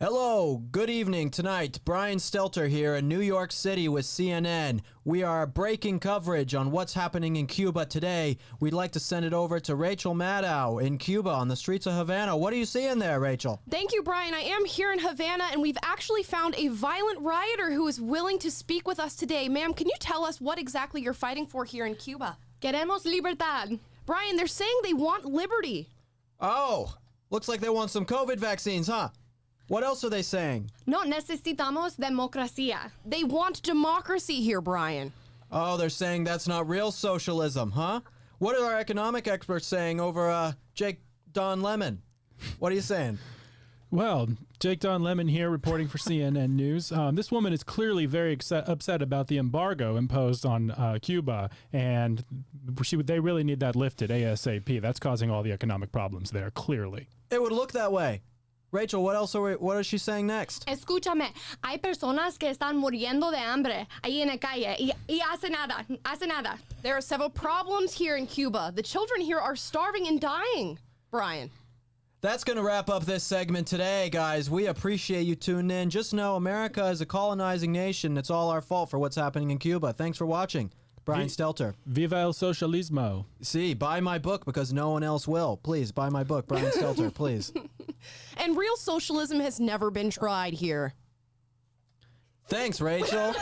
Hello, good evening tonight. Brian Stelter here in New York City with CNN. We are breaking coverage on what's happening in Cuba today. We'd like to send it over to Rachel Maddow in Cuba on the streets of Havana. What are you seeing there, Rachel? Thank you, Brian. I am here in Havana, and we've actually found a violent rioter who is willing to speak with us today. Ma'am, can you tell us what exactly you're fighting for here in Cuba? Queremos libertad. Brian, they're saying they want liberty. Oh, looks like they want some COVID vaccines, huh? What else are they saying? No necesitamos democracia. They want democracy here, Brian. Oh, they're saying that's not real socialism, huh? What are our economic experts saying over Jake Don Lemon? What are you saying? Well, Jake Don Lemon here reporting for CNN News. This woman is clearly very upset about the embargo imposed on Cuba, and they really need that lifted ASAP. That's causing all the economic problems there, clearly. It would look that way. Rachel, what is she saying next? Escúchame, hay personas que están muriendo de hambre ahí en la calle y hace nada. There are several problems here in Cuba. The children here are starving and dying, Brian. That's going to wrap up this segment today, guys. We appreciate you tuning in. Just know America is a colonizing nation. It's all our fault for what's happening in Cuba. Thanks for watching. Brian Stelter. Viva el socialismo. See, buy my book because no one else will. Please, buy my book, Brian Stelter, please. And real socialism has never been tried here. Thanks, Rachel.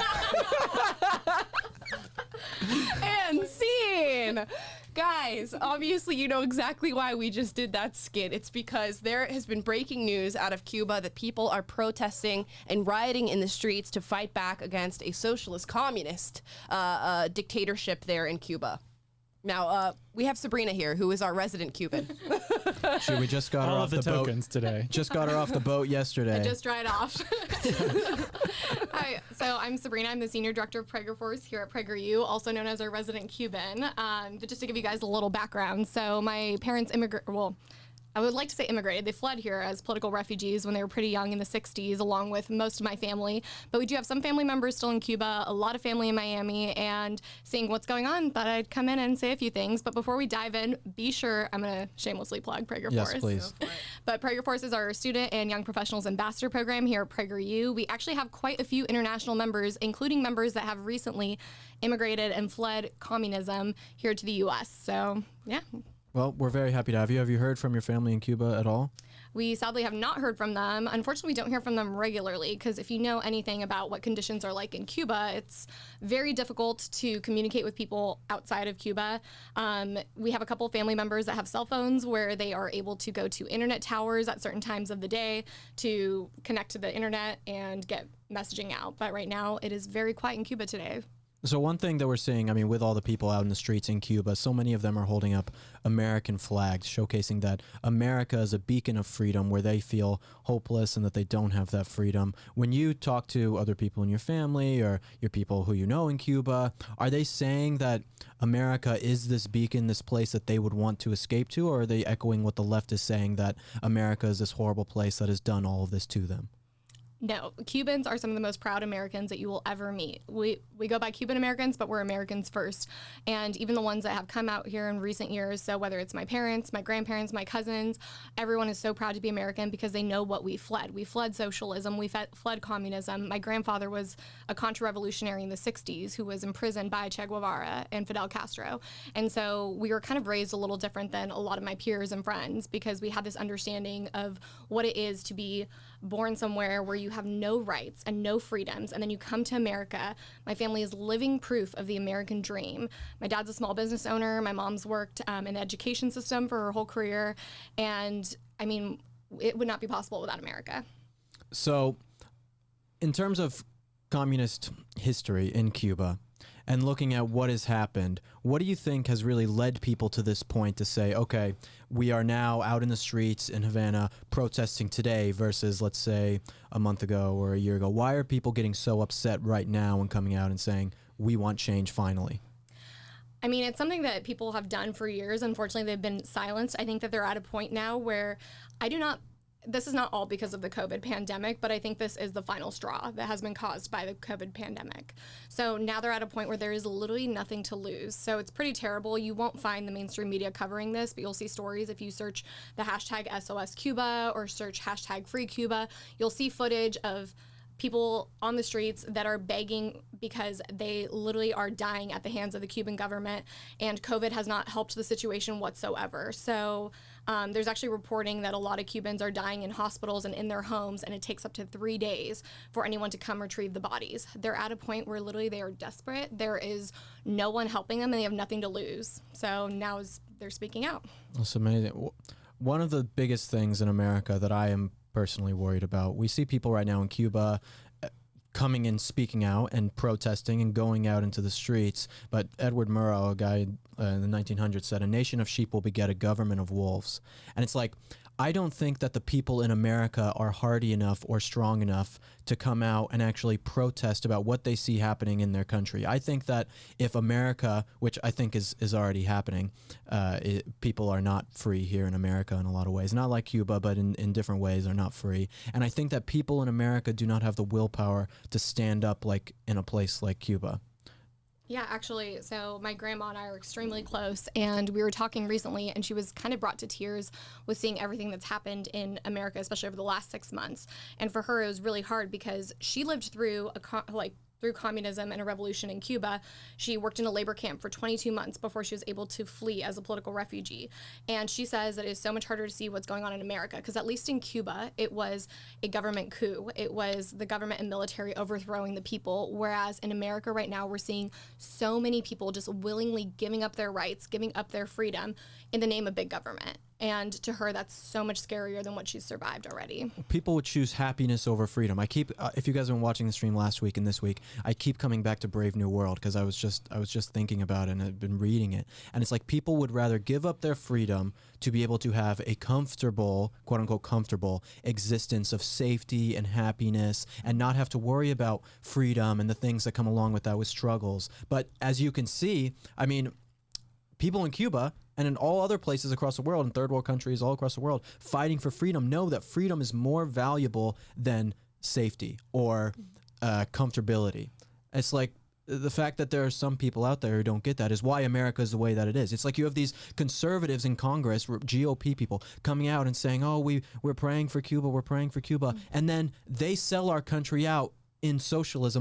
And scene! Guys, obviously you know exactly why we just did that skit. It's because there has been breaking news out of Cuba that people are protesting and rioting in the streets to fight back against a socialist communist dictatorship there in Cuba. Now, we have Sabrina here, who is our resident Cuban. We just got her all off of the the boat tokens today. Just got her off the boat yesterday. I just dried off. Hi, so I'm Sabrina. I'm the Senior Director of PragerU here at PragerU, also known as our resident Cuban. But just to give you guys a little background, so my parents I would like to say immigrated. They fled here as political refugees when they were pretty young in the 60s, along with most of my family. But we do have some family members still in Cuba, a lot of family in Miami, and seeing what's going on, thought I'd come in and say a few things. But before we dive in, be sure, I'm going to shamelessly plug PragerU. Yes, please. But PragerU is our student and young professionals ambassador program here at PragerU. We actually have quite a few international members, including members that have recently immigrated and fled communism here to the U.S. So, yeah. Well, we're very happy to have you. Have you heard from your family in Cuba at all? We sadly have not heard from them. Unfortunately, we don't hear from them regularly because if you know anything about what conditions are like in Cuba, it's very difficult to communicate with people outside of Cuba. We have a couple of family members that have cell phones where they are able to go to internet towers at certain times of the day to connect to the internet and get messaging out. But right now, it is very quiet in Cuba today. So one thing that we're seeing, I mean, with all the people out in the streets in Cuba, so many of them are holding up American flags, showcasing that America is a beacon of freedom where they feel hopeless and that they don't have that freedom. When you talk to other people in your family or your people who you know in Cuba, are they saying that America is this beacon, this place that they would want to escape to, or are they echoing what the left is saying, that America is this horrible place that has done all of this to them? No, Cubans are some of the most proud Americans that you will ever meet. We go by Cuban Americans, but we're Americans first. And even the ones that have come out here in recent years, so whether it's my parents, my grandparents, my cousins, everyone is so proud to be American because they know what we fled. We fled socialism, we fled communism. My grandfather was a contra-revolutionary in the 60s who was imprisoned by Che Guevara and Fidel Castro. And so we were kind of raised a little different than a lot of my peers and friends because we had this understanding of what it is to be born somewhere where you have no rights and no freedoms, and then you come to America. My family is living proof of the American dream. My dad's a small business owner. My mom's worked in the education system for her whole career, and I mean, it would not be possible without America. So, in terms of communist history in Cuba, and looking at what has happened, what do you think has really led people to this point to say, okay, we are now out in the streets in Havana protesting today versus, let's say, a month ago or a year ago? Why are people getting so upset right now and coming out and saying, we want change finally? I mean, it's something that people have done for years. Unfortunately, they've been silenced. I think that they're at a point now where I do not this is not all because of the COVID pandemic, but I think this is the final straw that has been caused by the COVID pandemic. So now they're at a point where there is literally nothing to lose. So it's pretty terrible. You won't find the mainstream media covering this, but you'll see stories if you search the hashtag SOS Cuba or search hashtag Free Cuba. You'll see footage of people on the streets that are begging because they literally are dying at the hands of the Cuban government, and COVID has not helped the situation whatsoever. So there's actually reporting that a lot of Cubans are dying in hospitals and in their homes, and it takes up to 3 days for anyone to come retrieve the bodies. They're at a point where literally they are desperate. There is no one helping them, and they have nothing to lose. So now they're speaking out. That's amazing. One of the biggest things in America that I am personally worried about, we see people right now in Cuba coming and speaking out and protesting and going out into the streets. But Edward Murrow, a guy in the 1900s, said, "A nation of sheep will beget a government of wolves." And it's like, I don't think that the people in America are hardy enough or strong enough to come out and actually protest about what they see happening in their country. I think that if America, which I think is already happening, people are not free here in America in a lot of ways. Not like Cuba, but in different ways are not free. And I think that people in America do not have the willpower to stand up like in a place like Cuba. Yeah, actually, so my grandma and I are extremely close, and we were talking recently, and she was kind of brought to tears with seeing everything that's happened in America, especially over the last 6 months. And for her, it was really hard because she lived through through communism and a revolution in Cuba. She worked in a labor camp for 22 months before she was able to flee as a political refugee. And she says that it is so much harder to see what's going on in America, because at least in Cuba, it was a government coup. It was the government and military overthrowing the people, whereas in America right now, we're seeing so many people just willingly giving up their rights, giving up their freedom in the name of big government. And to her, that's so much scarier than what she's survived already. People would choose happiness over freedom. I keep, if you guys have been watching the stream last week and this week, I keep coming back to Brave New World because I was just thinking about it and I've been reading it. And it's like people would rather give up their freedom to be able to have a comfortable, quote unquote, comfortable existence of safety and happiness and not have to worry about freedom and the things that come along with that with struggles. But as you can see, I mean, people in Cuba and in all other places across the world, in third world countries all across the world, fighting for freedom, know that freedom is more valuable than safety or comfortability. It's like the fact that there are some people out there who don't get that is why America is the way that it is. It's like you have these conservatives in Congress, GOP people, coming out and saying, oh, we're praying for Cuba, we're praying for Cuba. And then they sell our country out in socialist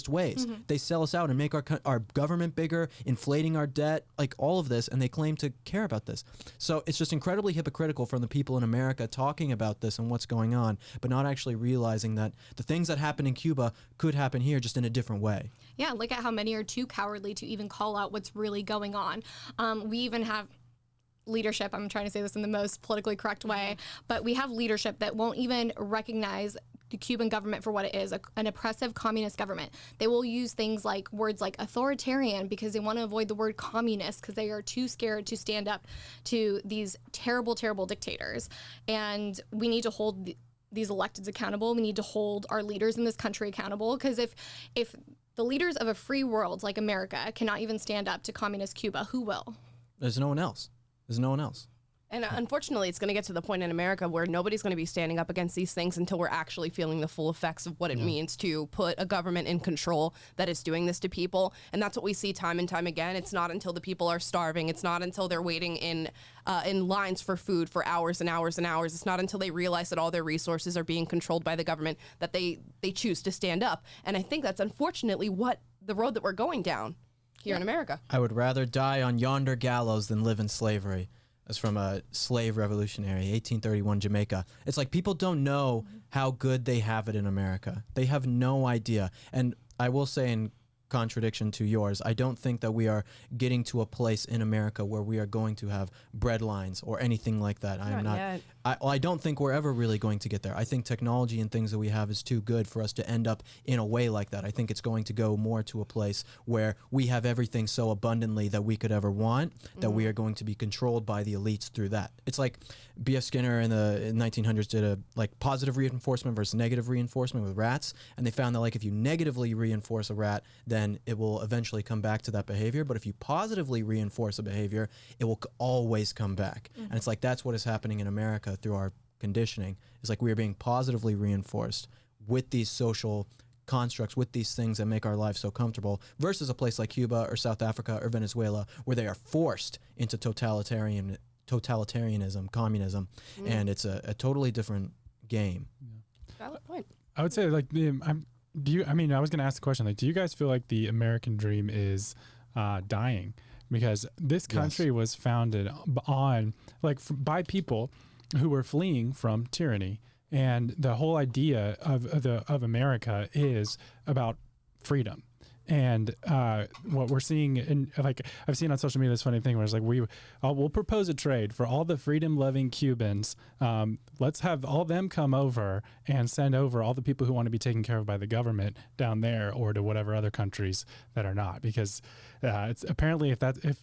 ways. They sell us out and make our government bigger, inflating our debt, like all of this, and they claim to care about this. So it's just incredibly hypocritical from the people in America talking about this and what's going on, but not actually realizing that the things that happen in Cuba could happen here just in a different way. Yeah, look at how many are too cowardly to even call out what's really going on. We even have leadership, I'm trying to say this in the most politically correct way, but we have leadership that won't even recognize the Cuban government for what it is, an oppressive communist government. They will use things like words like authoritarian because they want to avoid the word communist because they are too scared to stand up to these terrible, terrible dictators. And we need to hold these electeds accountable. We need to hold our leaders in this country accountable, because if the leaders of a free world like America cannot even stand up to communist Cuba, who will? There's no one else. There's no one else. And unfortunately, it's going to get to the point in America where nobody's going to be standing up against these things until we're actually feeling the full effects of what it means to put a government in control that is doing this to people. And that's what we see time and time again. It's not until the people are starving. It's not until they're waiting in lines for food for hours and hours and hours. It's not until they realize that all their resources are being controlled by the government that they choose to stand up. And I think that's unfortunately what the road that we're going down here in America. I would rather die on yonder gallows than live in slavery. That's from a slave revolutionary, 1831 Jamaica. It's like people don't know how good they have it in America. They have no idea. And I will say, in contradiction to yours, I don't think that we are getting to a place in America where we are going to have bread lines or anything like that. I don't think we're ever really going to get there. I think technology and things that we have is too good for us to end up in a way like that. I think it's going to go more to a place where we have everything so abundantly that we could ever want, that we are going to be controlled by the elites through that. It's like B.F. Skinner in the 1900s did a positive reinforcement versus negative reinforcement with rats, and they found that if you negatively reinforce a rat, then it will eventually come back to that behavior. But if you positively reinforce a behavior, it will always come back. And it's like that's what is happening in America through our conditioning. It's like we are being positively reinforced with these social constructs, with these things that make our lives so comfortable, versus a place like Cuba or South Africa or Venezuela, where they are forced into totalitarianism, communism, and it's a totally different game. Valid point. I would say, like, I was going to ask the question, like, do you guys feel like the American dream is dying? Because this country was founded on, like, by people who were fleeing from tyranny. And the whole idea of America is about freedom. And what we're seeing, in, like, I've seen on social media this funny thing where it's like, we'll propose a trade for all the freedom-loving Cubans. Let's have all them come over and send over all the people who want to be taken care of by the government down there, or to whatever other countries that are not. Because it's apparently,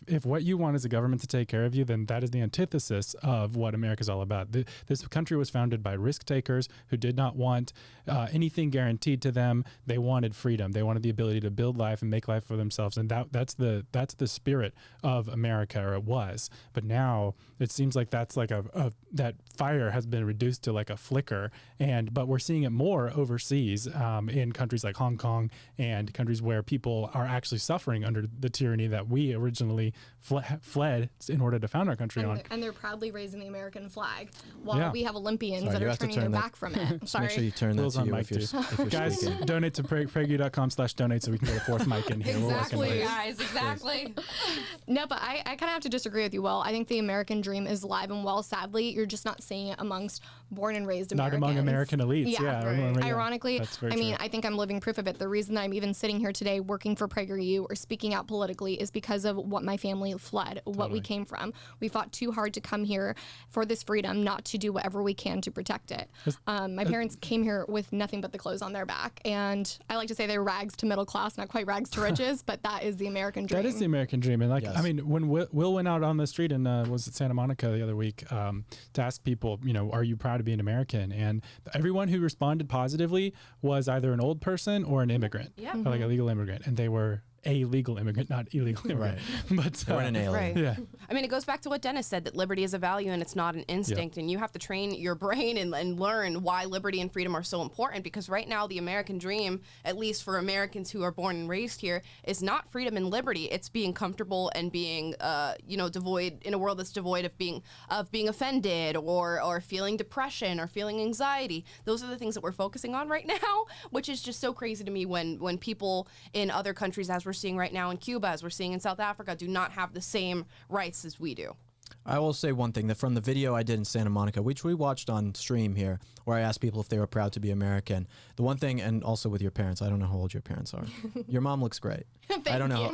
if what you want is a government to take care of you, then that is the antithesis of what America's all about. This country was founded by risk takers who did not want anything guaranteed to them. They wanted freedom. They wanted the ability to build life and make life for themselves, and that's the spirit of America, or it was. But now it seems like that's like that fire has been reduced to like a flicker, but we're seeing it more overseas, in countries like Hong Kong and countries where people are actually suffering under the tyranny that we originally fled in order to found our country on. And they're proudly raising the American flag while we have Olympians that are turning their back from it. Make sure you turn that to you if you're guys, speaking. donate to PragerU.com/donate so we can get a fourth mic in here. Exactly, guys. Exactly. No, but I kind of have to disagree with you, Will. I think the American dream is alive and well. Sadly, you're just not seeing it amongst born and raised Americans. Not among American elites. Yeah. Ironically, I think I'm living proof of it. The reason I'm even sitting here today working for PragerU or speaking out politically is because of what my family fled, what we came from. We fought too hard to come here for this freedom, not to do whatever we can to protect it. My parents came here with nothing but the clothes on their back, and I like to say they're rags to middle class, not quite rags to riches, but that is the American dream. That is the American dream. And I mean, when Will went out on the street in was it Santa Monica the other week, to ask people, are you proud to be an American? And everyone who responded positively was either an old person or an immigrant, or like a legal immigrant, and they were a legal immigrant, not illegal immigrant. Right. But or an alien. Right. Yeah. I mean, it goes back to what Dennis said, that liberty is a value and it's not an instinct. And you have to train your brain and learn why liberty and freedom are so important. Because right now, the American dream, at least for Americans who are born and raised here, is not freedom and liberty. It's being comfortable and being, devoid in a world that's devoid of being offended or feeling depression or feeling anxiety. Those are the things that we're focusing on right now, which is just so crazy to me when people in other countries, as we're seeing right now in Cuba, as we're seeing in South Africa, do not have the same rights as we do. I will say one thing, that from the video I did in Santa Monica, which we watched on stream here, where I asked people if they were proud to be American, the one thing, and also with your parents, I don't know how old your parents are. Your mom looks great. I don't know.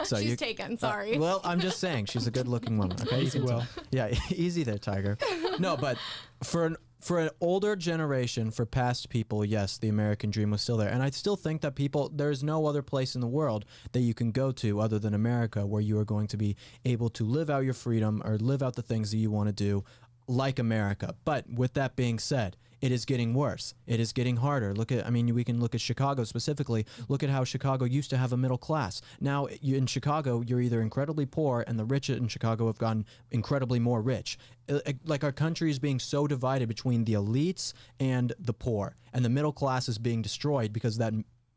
So she's taken, sorry. Well, I'm just saying, she's a good-looking woman. Okay, Easy, Will. Yeah, easy there, Tiger. No, but for an older generation, for past people, yes, the American dream was still there. And I still think that there's no other place in the world that you can go to other than America where you are going to be able to live out your freedom or live out the things that you want to do like America. But with that being said, it is getting worse. It is getting harder. We can look at Chicago specifically. Look at how Chicago used to have a middle class. Now, in Chicago, you're either incredibly poor, and the rich in Chicago have gotten incredibly more rich. Like, our country is being so divided between the elites and the poor, and the middle class is being destroyed because that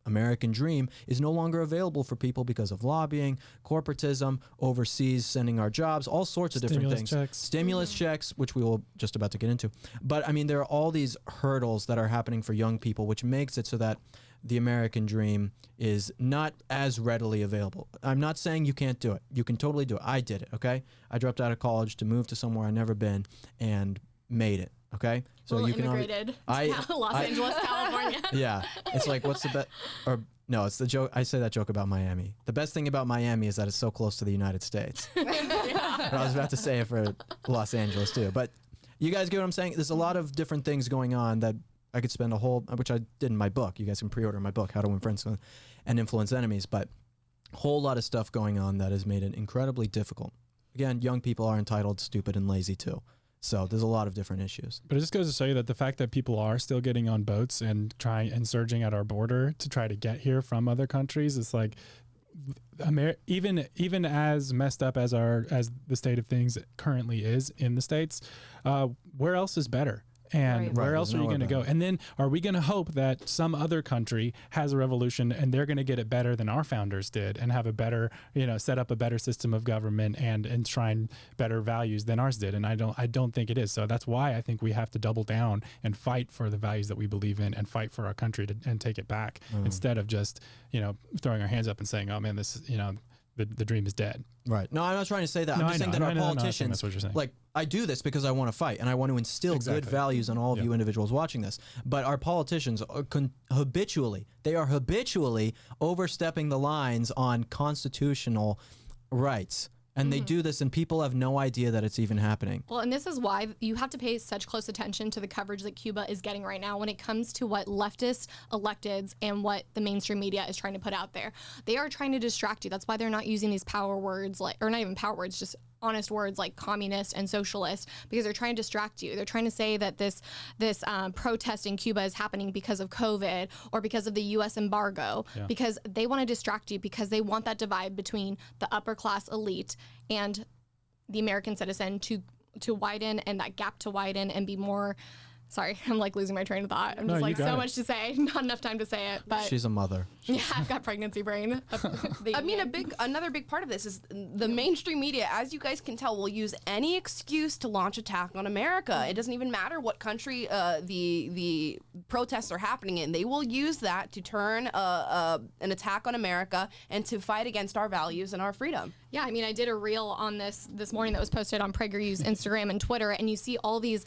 American dream is no longer available for people because of lobbying, corporatism, overseas sending our jobs, all sorts of different things. Stimulus checks, which we will just about to get into. But I mean, there are all these hurdles that are happening for young people, which makes it so that the American dream is not as readily available. I'm not saying you can't do it. You can totally do it. I did it, okay? I dropped out of college to move to somewhere I'd never been and made it. Okay, so you immigrated to Los Angeles, California. Yeah, it's like, what's the best? Or no, it's the joke. I say that joke about Miami. The best thing about Miami is that it's so close to the United States. But I was about to say it for Los Angeles too. But you guys get what I'm saying? There's a lot of different things going on that I could spend which I did in my book. You guys can pre-order my book, How to Win Friends and Influence Enemies. But a whole lot of stuff going on that has made it incredibly difficult. Again, young people are entitled, stupid, and lazy too. So there's a lot of different issues. But it just goes to show you that the fact that people are still getting on boats and surging at our border to try to get here from other countries, it's like, even as messed up as the state of things currently is in the States, where else is better? And where Right, else are there's you going to nowhere go? And then are we going to hope that some other country has a revolution and they're going to get it better than our founders did and have a better, set up a better system of government and enshrine better values than ours did? And I don't think it is. So that's why I think we have to double down and fight for the values that we believe in and fight for our country and take it back instead of just, throwing our hands up and saying, oh man, this, the dream is dead. Right. No, I'm not trying to say that. I'm just saying that our politicians, that's what you're saying. like, I do this because I want to fight and I want to instill good values in all of you individuals watching this. But our politicians are habitually overstepping the lines on constitutional rights. And they do this, and people have no idea that it's even happening. Well, and this is why you have to pay such close attention to the coverage that Cuba is getting right now when it comes to what leftist electeds and what the mainstream media is trying to put out there. They are trying to distract you. That's why they're not using these power words, or not even power words, just honest words like communist and socialist, because they're trying to distract you. They're trying to say that this protest in Cuba is happening because of COVID or because of the U.S. embargo, because they want to distract you, because they want that divide between the upper class elite and the American citizen to widen, and that gap to widen and be more. Sorry, I'm like losing my train of thought. I'm just like so much to say, not enough time to say it. But she's a mother. Yeah, I've got pregnancy brain. I mean, another big part of this is the mainstream media, as you guys can tell, will use any excuse to launch attack on America. It doesn't even matter what country the protests are happening in. They will use that to turn an attack on America and to fight against our values and our freedom. Yeah, I mean, I did a reel on this morning that was posted on PragerU's Instagram and Twitter, and you see all these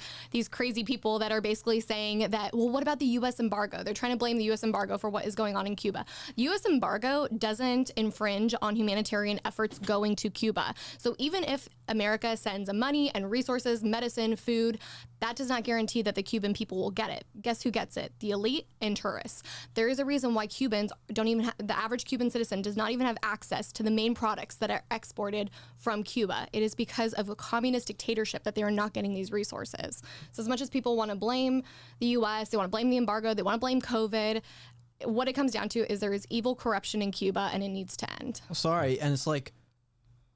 crazy people that are basically saying that, well, what about the U.S. embargo? They're trying to blame the U.S. embargo for what is going on in Cuba. The U.S. embargo doesn't infringe on humanitarian efforts going to Cuba. So even if America sends money and resources, medicine, food, that does not guarantee that the Cuban people will get it. Guess who gets it? The elite and tourists. There is a reason why Cubans don't even the average Cuban citizen does not even have access to the main products that are exported from Cuba. It is because of a communist dictatorship that they are not getting these resources. So as much as people want to blame the U.S., they want to blame the embargo, they want to blame COVID, what it comes down to is there is evil corruption in Cuba and it needs to end. Sorry, and it's like,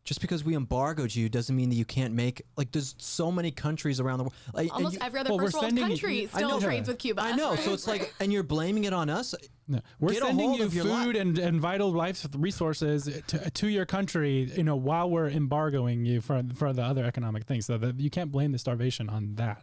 just because we embargoed you doesn't mean that you can't make, like, there's so many countries around the world. Like, almost every other first world country still trades with Cuba. I know, so it's like, and you're blaming it on us? No. We're sending you food and vital life resources to your country, while we're embargoing you for the other economic things. So that you can't blame the starvation on that.